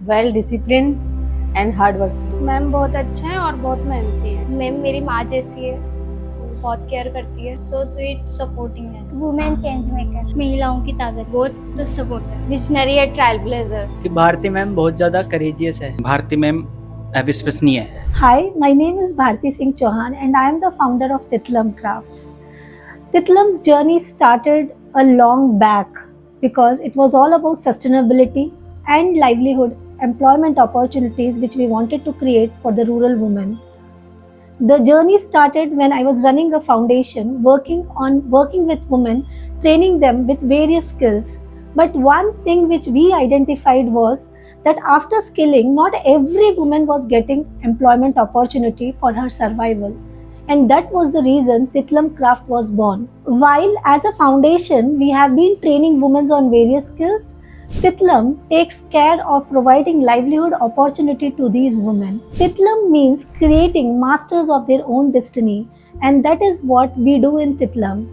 Well discipline and hard work. Ma'am बहुत अच्छे हैं और बहुत मेहनती हैं। मैम मेरी माँ जैसी है, वो बहुत केयर करती है, सो स्वीट, सपोर्टिंग है। वुमेन चेंज मेकर, महिलाओं की ताकत, बहुत सपोर्टर, विजनरी है, ट्रायल ब्लेजर। भारती मैम बहुत ज़्यादा करेजियस है। भारती मैम अविश्वसनीय है। Hi, my name is Bharti Singh Chauhan and I am the founder of Titlam Crafts. Titlam's journey started a long back because it was all about sustainability and livelihood, employment opportunities which we wanted to create for the rural women. The journey started when I was running a foundation working with women, training them with various skills. But one thing which we identified was that after skilling, not every woman was getting employment opportunity for her survival. And that was the reason Titlam Craft was born. While as a foundation, we have been training women on various skills, Titlam takes care of providing livelihood opportunity to these women. Titlam means creating masters of their own destiny, and that is what we do in Titlam.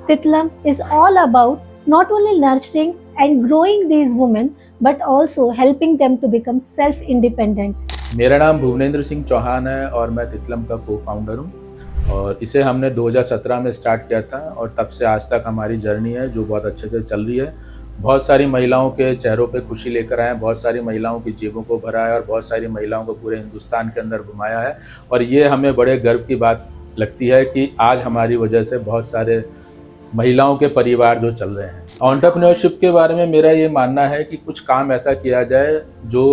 Titlam is all about not only nurturing and growing these women, but also helping them to become self-independent. मेरा नाम भुवनेंद्र सिंह चौहान है और मैं तितलम का को founder हूँ और इसे हमने 2017 में स्टार्ट किया था और तब से आज तक हमारी जर्नी है जो बहुत अच्छे से चल रही है। बहुत सारी महिलाओं के चेहरों पे खुशी लेकर आए हैं, बहुत सारी महिलाओं की जेबों को भरा है और बहुत सारी महिलाओं को पूरे हिंदुस्तान के अंदर घुमाया है और ये हमें बड़े गर्व की बात लगती है कि आज हमारी वजह से बहुत सारे महिलाओं के परिवार जो चल रहे हैं। एंटरप्रेन्योरशिप के बारे में मेरा ये मानना है कि कुछ काम ऐसा किया जाए जो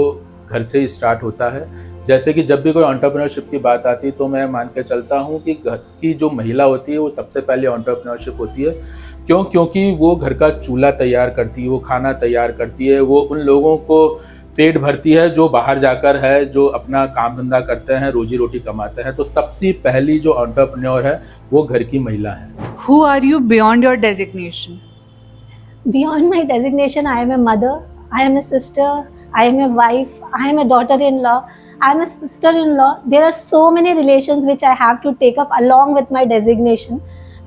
घर से ही स्टार्ट होता है। जैसे कि जब भी कोई एंटरप्रेन्योरशिप की बात आती है तो मैं मान के चलता हूँ कि घर की जो महिला होती है वो सबसे पहले एंटरप्रेन्योरशिप होती है। क्योंकि वो घर का चूल्हा तैयार करती है, वो खाना तैयार करती है, वो उन लोगों को पेट भरती है जो बाहर जाकर है, जो अपना काम धंधा करते हैं, रोजी रोटी कमाते हैं। तो सबसे पहली जो एंटरप्रेन्योर है वो घर की महिला है। Who are you beyond your designation? Beyond my designation, I am a mother, I am a sister, I am a wife, I am a daughter-in-law, I am a sister-in-law. There are so many relations which I have to take up along with my designation.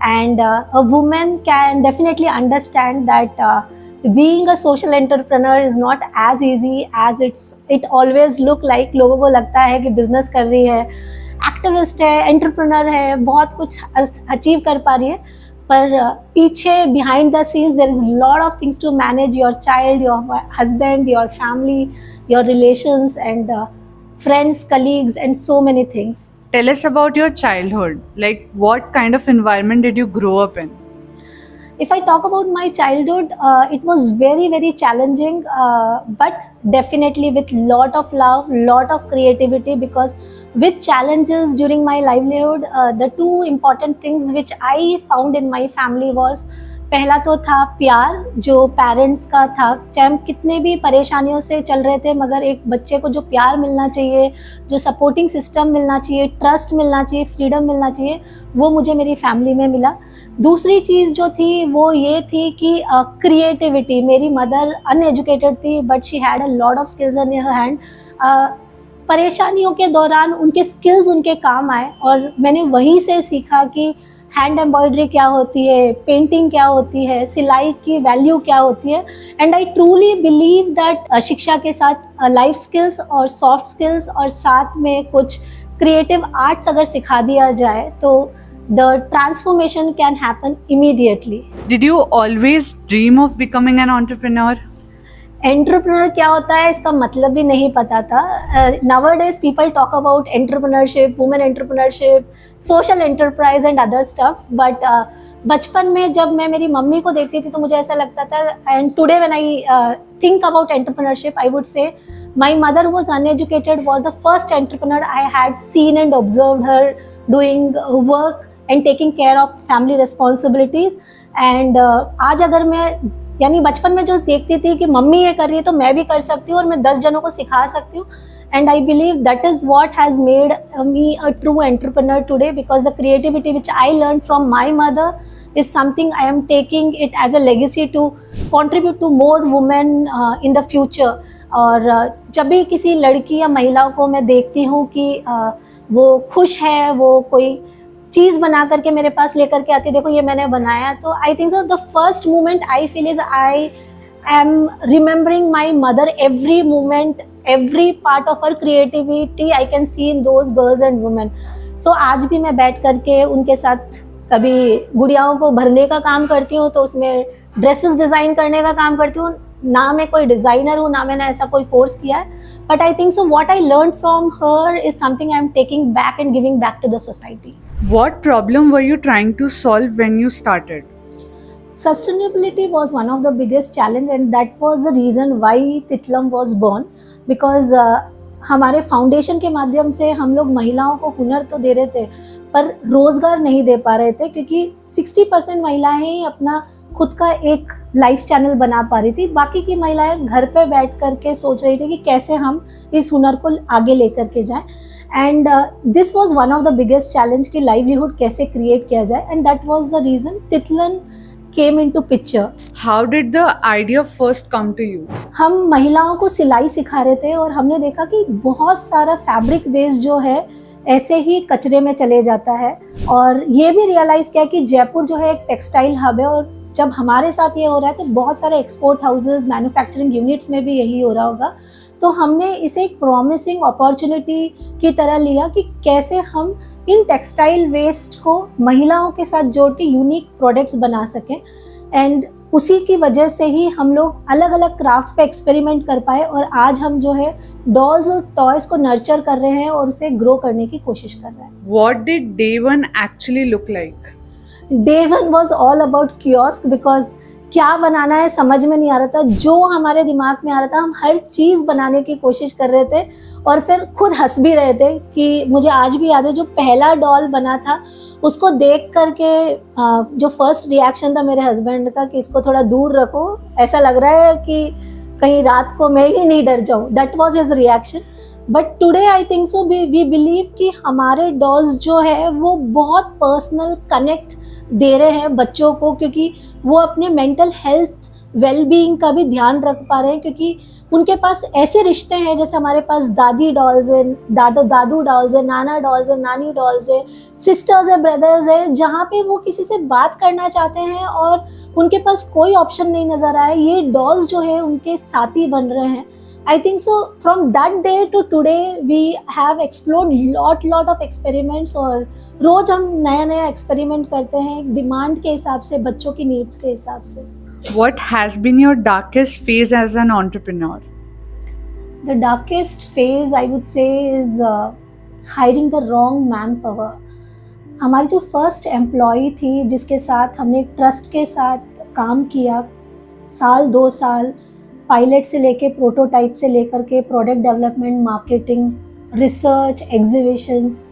And a woman can definitely understand that being a social entrepreneur is not as easy as it always look like. लोगों को लगता है कि business कर रही है, activist है, entrepreneur है, बहुत कुछ अचीव कर पा रही है, पर पीछे behind the scenes there is lot of things to manage, your child, your husband, your family, your relations and friends, colleagues, and so many things. Tell us about your childhood. Like, what kind of environment did you grow up in? If I talk about my childhood, it was very, very challenging, but definitely with lot of love, lot of creativity, because with challenges during my livelihood, the two important things which I found in my family was, पहला तो था प्यार जो parents का था। चाहे हम कितने भी परेशानियों से चल रहे थे, मगर एक बच्चे को जो प्यार मिलना चाहिए, जो सपोर्टिंग सिस्टम मिलना चाहिए, ट्रस्ट मिलना चाहिए, फ्रीडम मिलना चाहिए, वो मुझे मेरी फैमिली में मिला। दूसरी चीज़ जो थी वो ये थी कि क्रिएटिविटी। मेरी मदर अनएजुकेटेड थी but she had a lot of skills in her hand. परेशानियों के दौरान उनके स्किल्स उनके काम आए और मैंने वहीं से सीखा कि हैंड एम्ब्रॉयडरी क्या होती है, पेंटिंग क्या होती है, सिलाई की वैल्यू क्या होती है। And I truly believe that शिक्षा के साथ लाइफ स्किल्स और सॉफ्ट स्किल्स और साथ में कुछ क्रिएटिव आर्ट्स अगर सिखा दिया जाए तो the transformation can happen immediately. Did you always dream of becoming an entrepreneur? Entrepreneur क्या होता है इसका मतलब भी नहीं पता था। nowadays people talk about entrepreneurship, women entrepreneurship, social enterprise and other stuff, but बचपन में जब मैं मेरी मम्मी को देखती थी तो मुझे ऐसा लगता था, and today when I think about entrepreneurship, I would say my mother who was uneducated was the first entrepreneur I had seen and observed her doing work and taking care of family responsibilities. and आज अगर मैं यानी बचपन में जो देखती थी कि मम्मी ये कर रही है तो मैं भी कर सकती हूँ और मैं 10 जनों को सिखा सकती हूँ। And I believe that is what has made me a true entrepreneur today, because the creativity which I learned from my mother is something I am taking it as a legacy to contribute to more women in the future. और जब भी किसी लड़की या महिला को मैं देखती हूँ कि वो खुश है, वो कोई चीज़ बना करके मेरे पास लेकर के आती, देखो ये मैंने बनाया, तो आई think so the first moment I feel is I am remembering my mother, every moment, every part of her creativity I can see in those girls and women. So आज भी मैं बैठ करके उनके साथ कभी गुड़ियाओं को भरने का काम करती हूँ, तो उसमें ड्रेसेस डिज़ाइन करने का काम करती हूँ. ना मैं कोई डिज़ाइनर हूँ, ना मैंने ऐसा कोई कोर्स किया है, but I think so what I learn from her is something I am taking back and giving back to the society. What problem were you trying to solve when you started? Sustainability was one of the biggest challenge, and that was the reason why Titlam was born, because हमारे foundation के माध्यम से हम लोग महिलाओं को हुनर तो दे रहे थे पर रोजगार नहीं दे पा रहे थे, क्योंकि 60% महिलाएं ही अपना खुद का एक लाइफ चैनल बना पा रही थी. बाकी की महिलाएं घर पे बैठ करके सोच रही थी कि कैसे हम इस हुनर को आगे लेकर के जाएं. And this was one of the biggest challenge कि लाइवलीहुड कैसे क्रिएट किया जाए, and that was the reason Titlam came into picture. How did the idea first come to you? हम महिलाओं को सिलाई सिखा रहे थे और हमने देखा कि बहुत सारा फैब्रिक वेस्ट जो है ऐसे ही कचरे में चले जाता है, और ये भी रियलाइज़ किया कि जयपुर जो है एक टेक्सटाइल हब है, और जब हमारे साथ ये हो रहा है तो बहुत सारे एक्सपोर्ट हाउसेस, मैन्युफैक्चरिंग यूनिट्स में भी यही हो रहा होगा. तो हमने इसे एक प्रॉमिसिंग अपॉर्चुनिटी की तरह लिया कि कैसे हम इन टेक्सटाइल वेस्ट को महिलाओं के साथ जोड़ के यूनिक प्रोडक्ट्स बना सकें. एंड उसी की वजह से ही हम लोग अलग अलग क्राफ्ट्स पे एक्सपेरिमेंट कर पाए, और आज हम जो है डॉल्स और टॉयज को नर्चर कर रहे हैं और उसे ग्रो करने की कोशिश कर रहे हैं. What did day one actually look like? Day one was all about kiosk, because क्या बनाना है समझ में नहीं आ रहा था. जो हमारे दिमाग में आ रहा था हम हर चीज़ बनाने की कोशिश कर रहे थे, और फिर खुद हंस भी रहे थे कि मुझे आज भी याद है जो पहला डॉल बना था उसको देख करके जो फर्स्ट रिएक्शन था मेरे हस्बैंड का कि इसको थोड़ा दूर रखो, ऐसा लग रहा है कि कहीं रात को मैं ही नहीं डर जाऊँ. That was his reaction. But today I think so we believe कि हमारे डॉल्स जो है वो बहुत पर्सनल कनेक्ट दे रहे हैं बच्चों को, क्योंकि वो अपने मेंटल हेल्थ वेलबीइंग का भी ध्यान रख पा रहे हैं, क्योंकि उनके पास ऐसे रिश्ते हैं जैसे हमारे पास दादी डॉल्स हैं, दादू डॉल्स हैं, नाना डॉल्स हैं, नानी डॉल्स हैं, सिस्टर्स है, ब्रदर्स है, जहाँ पे वो किसी से बात करना चाहते हैं और उनके पास कोई ऑप्शन नहीं नज़र आया, ये डॉल्स जो है उनके साथी बन रहे हैं. I think so from that day to today we have explored lot of experiments, और रोज हम नया एक्सपेरिमेंट करते हैं डिमांड के हिसाब से, बच्चों की नीड्स के हिसाब से. What has been your darkest phase as an entrepreneur? The darkest phase I would say is hiring the wrong manpower. हमारी जो फर्स्ट एम्प्लॉई थी जिसके साथ हमने ट्रस्ट के साथ काम किया, 1-2 साल पायलट से लेके प्रोटोटाइप से लेकर के product development, marketing, research, exhibitions,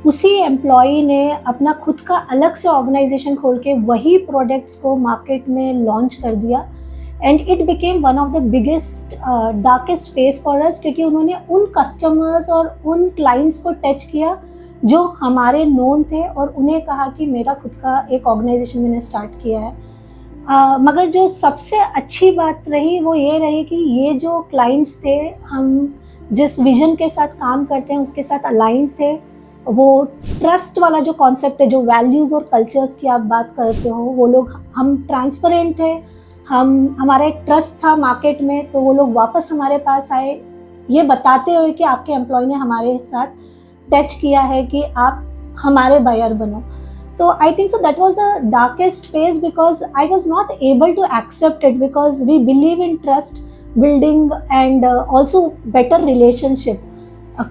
उसी एम्प्लॉई ने अपना खुद का अलग से ऑर्गेनाइजेशन खोल के वही प्रोडक्ट्स को मार्केट में लॉन्च कर दिया. And it became one of the biggest darkest phase for us, क्योंकि उन्होंने उन कस्टमर्स और उन क्लाइंट्स को टच किया जो हमारे नोन थे, और उन्हें कहा कि मेरा खुद का एक ऑर्गेनाइजेशन मैंने स्टार्ट किया है. मगर जो सबसे अच्छी बात रही वो ये रही कि ये जो क्लाइंट्स थे, हम जिस विजन के साथ काम करते हैं उसके साथ अलाइंड थे. वो ट्रस्ट वाला जो कॉन्सेप्ट है, जो वैल्यूज़ और कल्चर्स की आप बात करते हो, वो लोग, हम ट्रांसपेरेंट थे, हमारा एक ट्रस्ट था मार्केट में, तो वो लोग वापस हमारे पास आए ये बताते हुए कि आपके एम्प्लॉय ने हमारे साथ टच किया है कि आप हमारे बायर बनो. So I think so that was the darkest phase, because I was not able to accept it, because we believe in trust building and also better relationship.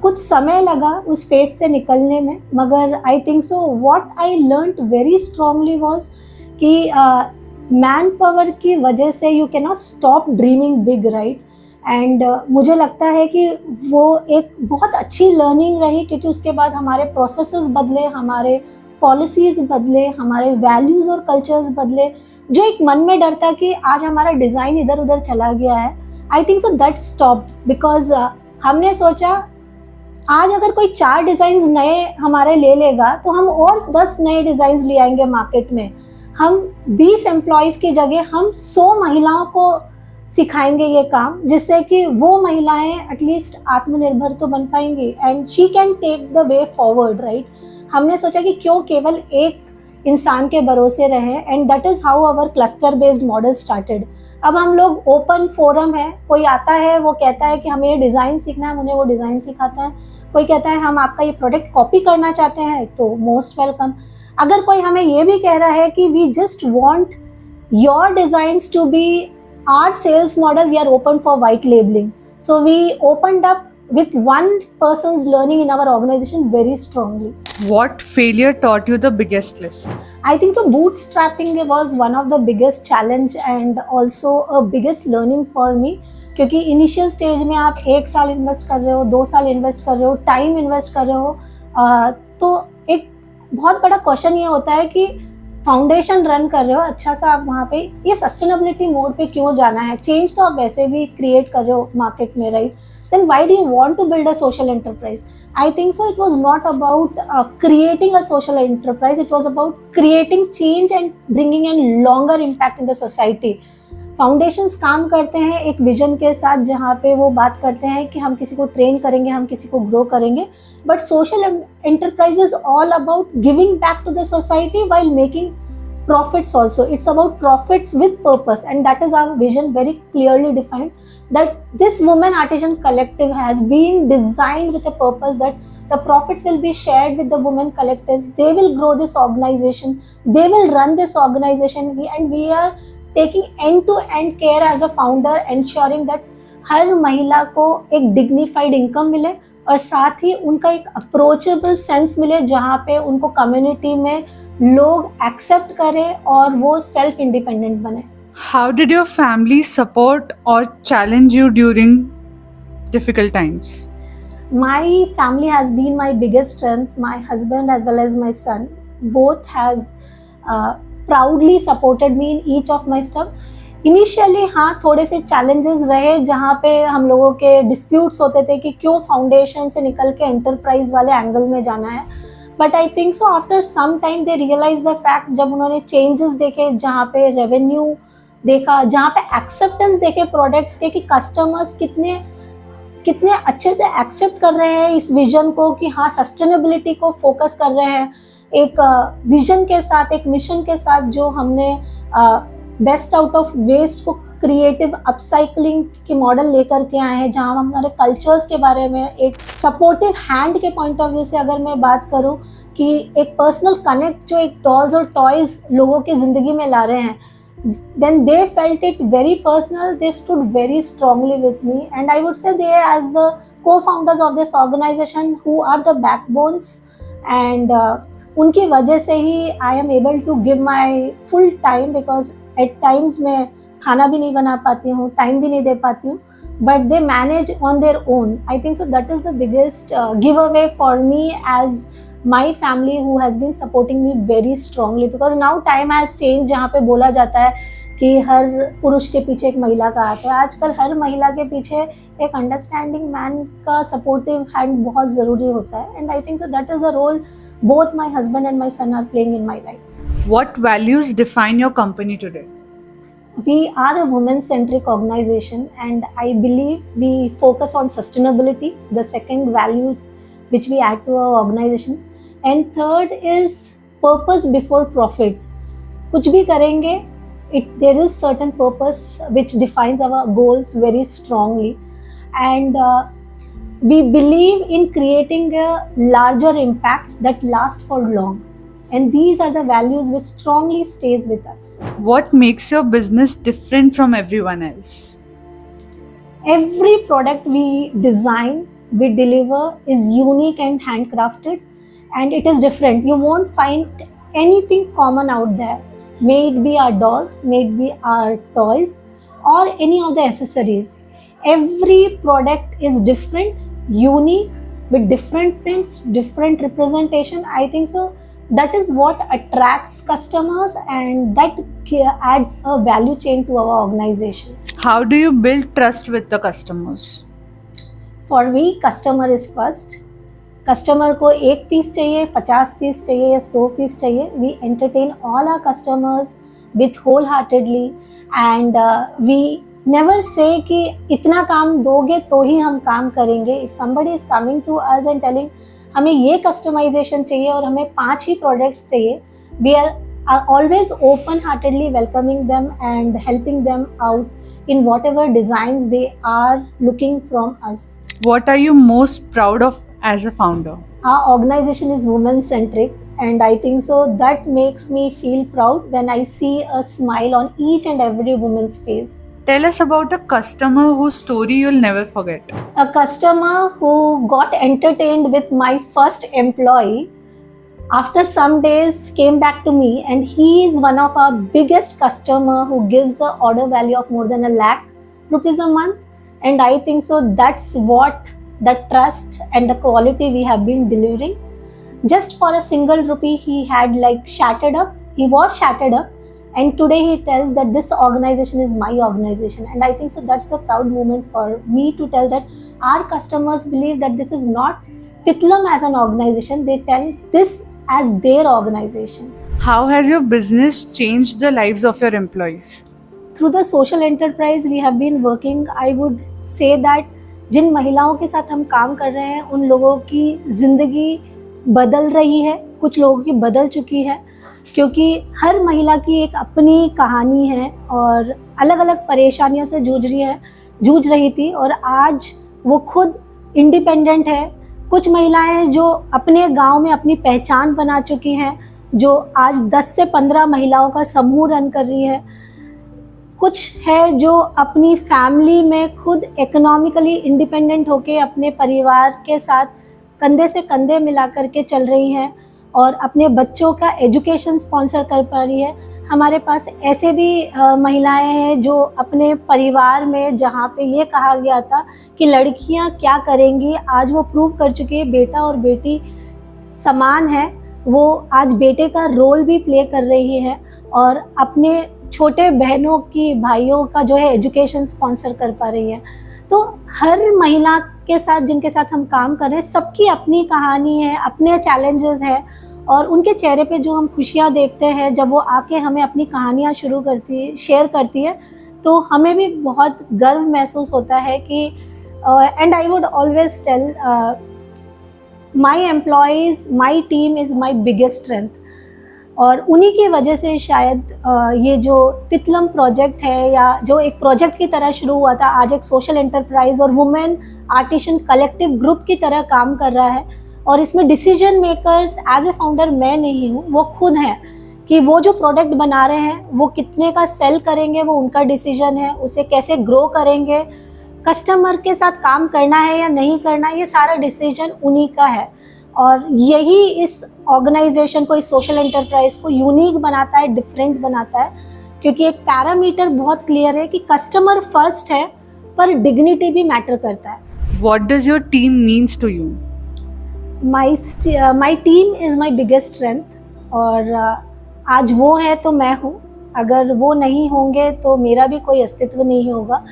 कुछ समय लगा उस फेज से निकलने में, मगर I think so what I learned very strongly was कि man power की वजह से you cannot stop dreaming big, right? And मुझे लगता है कि वो एक बहुत अच्छी लर्निंग रही, क्योंकि उसके बाद हमारे प्रोसेसेस बदले, हमारे पॉलिसीज़ बदले, हमारे वैल्यूज़ और कल्चर्स बदले. जो एक मन में डर था कि आज हमारा डिज़ाइन इधर उधर चला गया है, आई think so that stopped, because हमने सोचा आज अगर कोई 4 डिज़ाइंस नए हमारे ले लेगा तो हम और 10 नए डिज़ाइंस ले आएंगे मार्केट में. हम 20 एम्प्लॉयज़ की जगह हम 100 महिलाओं को सिखाएंगे ये काम, जिससे कि वो महिलाएं एटलीस्ट आत्मनिर्भर तो बन पाएंगी and she can take the way forward, right. हमने सोचा कि क्यों केवल एक इंसान के भरोसे रहे, and that is how our cluster based model started. अब हम लोग ओपन फोरम है, कोई आता है वो कहता है कि हमें ये डिज़ाइन सीखना है, हम उन्हें वो डिज़ाइन सिखाते हैं। कोई कहता है हम आपका ये प्रोडक्ट कॉपी करना चाहते हैं, तो मोस्ट वेलकम। अगर कोई हमें ये भी कह रहा है कि we just want your designs to be our sales model, we are open for white labelling. So we opened up with one person's learning in our organization very strongly. What failure taught you the biggest lesson? I think so bootstrapping was one of the biggest challenge and also a biggest learning for me, क्योंकि initial stage में आप 1 साल invest कर रहे हो, 2 साल invest कर रहे हो, टाइम इन्वेस्ट कर रहे हो, तो एक बहुत बड़ा क्वेश्चन ये होता है कि फाउंडेशन रन कर रहे हो अच्छा सा, आप वहाँ पे ये सस्टेनेबिलिटी मोड पे क्यों जाना है? चेंज तो आप वैसे भी क्रिएट कर रहे हो मार्केट में, right? Then why do you want to build a social enterprise? I think so it was not about creating a social enterprise, it was about creating change and bringing a longer impact in the society. Foundations काम करते हैं एक vision के साथ, जहाँ पे वो बात करते हैं कि हम किसी को ट्रेन करेंगे, हम किसी को ग्रो करेंगे, but social enterprise is all about giving back to the society while making profits also. It's about profits with purpose, and that is our vision, very clearly defined, that this women artisan collective has been designed with a purpose that the profits will be shared with the women collectives. They will grow this organization, they will run this organization, and we are taking end to end care as a founder, ensuring that हर महिला को एक dignified income मिले और साथ ही उनका एक approachable sense मिले, जहाँ पे उनको कम्युनिटी में लोग एक्सेप्ट करें और वो सेल्फ इंडिपेंडेंट बने। How did your family support or challenge you during difficult times? My family has been my biggest strength. My husband as well as my son both has proudly supported me in each of my step. Initially हाँ थोड़े से challenges रहे, जहाँ पे हम लोगों के disputes होते थे कि क्यों फाउंडेशन से निकल के एंटरप्राइज वाले एंगल में जाना है, but I think so after some time they realise the fact, जब उन्होंने चेंजेस देखे, जहाँ पे रेवेन्यू देखा, जहाँ पे एक्सेप्टेंस देखे प्रोडक्ट्स के, कि कस्टमर्स कितने अच्छे से एक्सेप्ट कर रहे हैं इस विजन को, कि हाँ सस्टेनेबिलिटी को फोकस कर रहे हैं, एक विजन के साथ, एक मिशन के साथ, जो हमने बेस्ट आउट ऑफ वेस्ट को क्रिएटिव अपसाइकलिंग के मॉडल लेकर के आए हैं, जहाँ हम हमारे कल्चर्स के बारे में एक सपोर्टिव हैंड के पॉइंट ऑफ व्यू से अगर मैं बात करूँ, कि एक पर्सनल कनेक्ट जो एक डॉल्स और टॉयज लोगों की ज़िंदगी में ला रहे हैं, then they felt it very personal, they stood very strongly with me, and I would say they as the co-founders of this organization who are the backbones, and उनकी वजह से ही I am able to give my full time, because at times मैं खाना भी नहीं बना पाती हूँ, टाइम भी नहीं दे पाती हूँ, but they manage on their own. I think so that is the biggest giveaway for me as my family who has been supporting me very strongly, because now time has changed, जहाँ पे बोला जाता है कि हर पुरुष के पीछे एक महिला का हाथ है, आजकल हर महिला के पीछे एक अंडरस्टैंडिंग मैन का सपोर्टिव हैंड बहुत ज़रूरी होता है, and I think so that is the role both my husband and my son are playing in my life. What values define your company today? We are a women-centric organization, and I believe we focus on sustainability, the second value which we add to our organization, and third is purpose before profit. कुछ भी करेंगे, there is certain purpose which defines our goals very strongly, and we believe in creating a larger impact that lasts for long, and these are the values which strongly stays with us. What makes your business different from everyone else? Every product we design, we deliver is unique and handcrafted, and it is different. You won't find anything common out there. May it be our dolls, may it be our toys, or any of the accessories. Every product is different, unique, with different prints, different representation. I think so that is what attracts customers, and that adds a value chain to our organization. How do you build trust with the customers? For me, customer is first. Customer को 1 piece चाहिए, 50 piece चाहिए या 100 piece चाहिए, we entertain all our customers with whole heartedly, and we never say कि इतना काम दोगे तो ही हम काम करेंगे. If somebody is coming to us and telling हमें ये कस्टमाइजेशन चाहिए और हमें 5 ही प्रोडक्ट्स चाहिए, we are are always open-heartedly welcoming them and helping them out in whatever designs they are looking from us. What are you most proud of as a founder? Our organization is women-centric, and I think so that makes me feel proud when I see a smile on each and every woman's face. Tell us about a customer whose story you'll never forget. A customer who got entertained with my first employee, after some days came back to me, and he is one of our biggest customer who gives a order value of more than ₹1 lakh a month. And I think so that's what the trust and the quality we have been delivering. Just for a single rupee he had shattered up. He was shattered up, and today he tells that this organization is my organization. And I think so that's the proud moment for me to tell that our customers believe that this is not Titlam as an organization, they tell this as their organization. How has your business changed the lives of your employees? Through the social enterprise we have been working, I would say that जिन महिलाओं के साथ हम काम कर रहे हैं उन लोगों की ज़िंदगी बदल रही है, कुछ लोगों की बदल चुकी है, क्योंकि हर महिला की एक अपनी कहानी है और अलग अलग परेशानियों से जूझ रही थी, और आज वो खुद इंडिपेंडेंट है। कुछ महिलाएं जो अपने गांव में अपनी पहचान बना चुकी हैं, जो आज 10 से 15 महिलाओं का समूह रन कर रही है। कुछ है जो अपनी फैमिली में खुद इकोनॉमिकली इंडिपेंडेंट होके अपने परिवार के साथ कंधे से कंधे मिला करके चल रही हैं और अपने बच्चों का एजुकेशन स्पॉन्सर कर पा रही है। हमारे पास ऐसे भी महिलाएं हैं जो अपने परिवार में, जहाँ पे ये कहा गया था कि लड़कियां क्या करेंगी, आज वो प्रूव कर चुकी है बेटा और बेटी समान है। वो आज बेटे का रोल भी प्ले कर रही है और अपने छोटे बहनों की, भाइयों का जो है एजुकेशन स्पॉन्सर कर पा रही है। तो हर महिला के साथ जिनके साथ हम काम कर रहे हैं, सबकी अपनी कहानी है, अपने चैलेंजेस है, और उनके चेहरे पे जो हम खुशियाँ देखते हैं जब वो आके हमें अपनी कहानियाँ शेयर करती है, तो हमें भी बहुत गर्व महसूस होता है कि and I would always tell my employees, my team is my biggest strength. और उन्हीं की वजह से शायद ये जो तितलम प्रोजेक्ट है, या जो एक प्रोजेक्ट की तरह शुरू हुआ था, आज एक सोशल एंटरप्राइज और वुमेन आर्टिशन कलेक्टिव ग्रुप की तरह काम कर रहा है। और इसमें decision makers as a founder मैं नहीं हूँ, वो खुद हैं कि वो जो प्रोडक्ट बना रहे हैं वो कितने का सेल करेंगे, वो उनका डिसीजन है। उसे कैसे ग्रो करेंगे, कस्टमर के साथ काम करना है या नहीं करना, ये सारा डिसीजन उन्हीं का है। और यही इस ऑर्गेनाइजेशन को, इस सोशल एंटरप्राइज को यूनिक बनाता है, डिफरेंट बनाता है, क्योंकि एक पैरामीटर बहुत क्लियर है कि कस्टमर फर्स्ट है, पर डिग्निटी भी मैटर करता है। What does your team means to you? My team is my biggest strength, और आज वो है तो मैं हूँ। अगर वो नहीं होंगे तो मेरा भी कोई अस्तित्व नहीं होगा,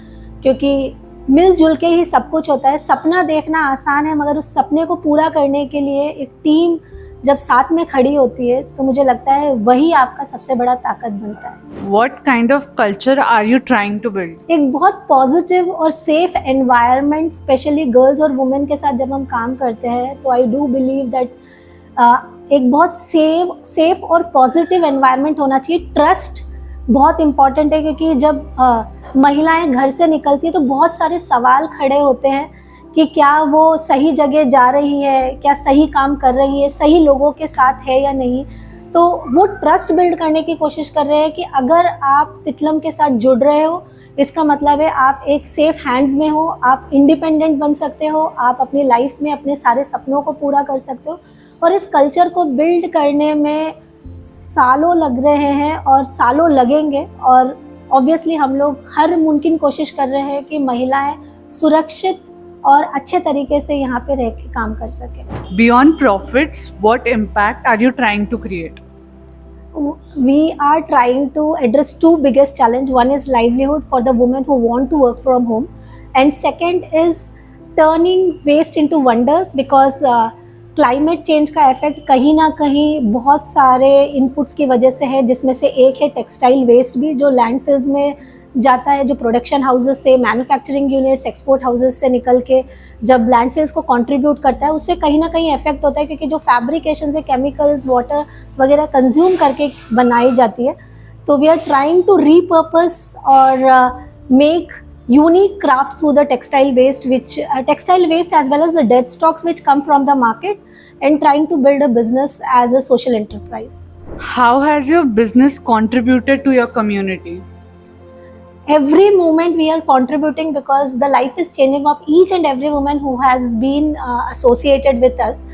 क्योंकि मिलजुल के ही सब कुछ होता है। सपना देखना आसान है, मगर उस सपने को पूरा करने के लिए एक टीम जब साथ में खड़ी होती है तो मुझे लगता है वही आपका सबसे बड़ा ताकत बनता है। What kind of culture are you trying to build? एक बहुत पॉजिटिव और सेफ एनवायरनमेंट, स्पेशली गर्ल्स और वुमेन के साथ जब हम काम करते हैं, तो आई डू बिलीव दैट एक बहुत सेफ और पॉजिटिव एनवायरनमेंट होना चाहिए। ट्रस्ट बहुत इम्पॉर्टेंट है, क्योंकि जब महिलाएं घर से निकलती है तो बहुत सारे सवाल खड़े होते हैं कि क्या वो सही जगह जा रही है, क्या सही काम कर रही है, सही लोगों के साथ है या नहीं। तो वो ट्रस्ट बिल्ड करने की कोशिश कर रहे हैं कि अगर आप तितलम के साथ जुड़ रहे हो, इसका मतलब है आप एक सेफ हैंड्स में हो, आप इंडिपेंडेंट बन सकते हो, आप अपनी लाइफ में अपने सारे सपनों को पूरा कर सकते हो। और इस कल्चर को बिल्ड करने में सालों लग रहे हैं और सालों लगेंगे, और ऑब्वियसली हम लोग हर मुमकिन कोशिश कर रहे हैं कि महिलाएं सुरक्षित और अच्छे तरीके से यहाँ पे रह के काम कर सकें। Beyond profits, what impact are you trying to create? We are trying to address two biggest challenge. One is livelihood for the women who want to work from home, and second is turning waste into wonders, because climate change का effect कहीं ना कहीं बहुत सारे inputs की वजह से है, जिसमें से एक है टेक्सटाइल वेस्ट भी, जो लैंडफिल्स में जाता है, जो प्रोडक्शन हाउसेस से, मैन्युफैक्चरिंग यूनिट्स, एक्सपोर्ट हाउसेस से निकल के जब लैंडफिल्स को कंट्रीब्यूट करता है, उससे कहीं ना कहीं इफेक्ट होता है, क्योंकि जो फैब्रिकेशन से केमिकल्स, वाटर वगैरह कंज्यूम करके बनाई जाती है. तो we are trying to repurpose और make unique craft through the textile waste as well as the dead stocks which come from the market, and trying to build a business as a social enterprise. How has your business contributed to your community? Every moment we are contributing, because the life is changing of each and every woman who has been associated with us.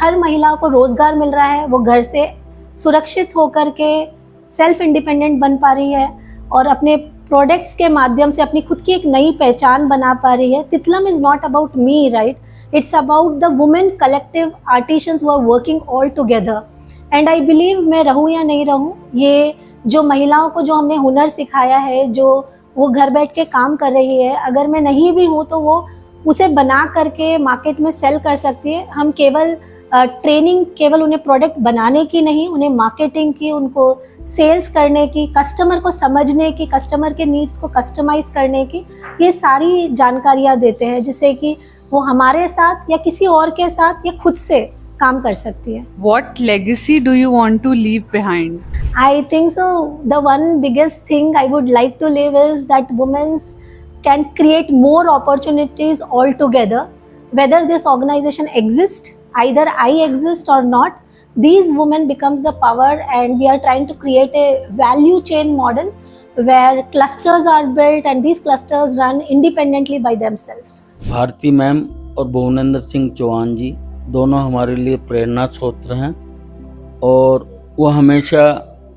हर महिला को रोजगार मिल रहा है, वो घर से सुरक्षित होकर के सेल्फ इंडिपेंडेंट बन पा रही है और अपने प्रोडक्ट्स के माध्यम से अपनी खुद की एक नई पहचान बना पा रही है. Titlam is not about me, right? It's about the women collective artisans who are working all together. And I believe, मैं रहूं या नहीं रहूं, ये जो महिलाओं को जो हमने हुनर सिखाया है, जो वो घर बैठ के काम कर रही है, अगर मैं नहीं भी हूँ तो वो उसे बना करके मार्केट में सेल कर सकती है. हम केवल ट्रेनिंग केवल उन्हें प्रोडक्ट बनाने की नहीं, उन्हें मार्केटिंग की, उनको सेल्स करने की, कस्टमर को समझने की, कस्टमर के नीड्स को कस्टमाइज करने की, ये सारी जानकारियाँ देते हैं, जिससे कि वो हमारे साथ या किसी और के साथ या खुद से काम कर सकती है. What legacy do you want to leave behind? I think so. The one biggest thing I would like to leave is that women can create more opportunities altogether. Whether this organization exists, either I exist or not, these women becomes the power, and we are trying to create a value chain model where clusters are built and these clusters run independently by themselves. Bharti ma'am और भुवनेंद्र सिंह चौहान जी दोनों हमारे लिए प्रेरणा स्रोत हैं, और वो हमेशा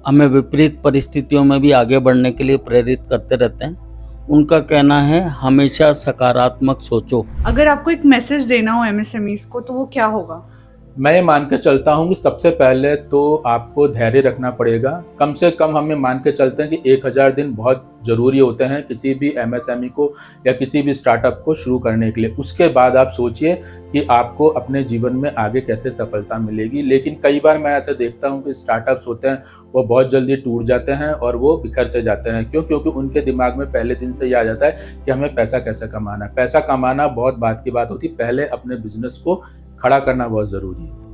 हमें विपरीत परिस्थितियों में भी आगे बढ़ने के लिए प्रेरित करते रहते हैं. उनका कहना है, हमेशा सकारात्मक सोचो. अगर आपको एक मैसेज देना हो MSMEs को, तो वो क्या होगा? मैं ये मान के चलता हूँ कि सबसे पहले तो आपको धैर्य रखना पड़ेगा. कम से कम हम ये मान के चलते हैं कि 1000 दिन बहुत ज़रूरी होते हैं किसी भी MSME को या किसी भी स्टार्टअप को शुरू करने के लिए. उसके बाद आप सोचिए कि आपको अपने जीवन में आगे कैसे सफलता मिलेगी. लेकिन कई बार मैं ऐसा देखता हूँ कि स्टार्टअप्स होते हैं वो बहुत जल्दी टूट जाते हैं और वो बिखर से जाते हैं. क्यों? क्योंकि उनके दिमाग में पहले दिन से ये आ जाता है कि हमें पैसा कैसे कमाना है. पैसा कमाना बहुत बात की बात होती है, पहले अपने बिजनेस को खड़ा करना बहुत ज़रूरी है.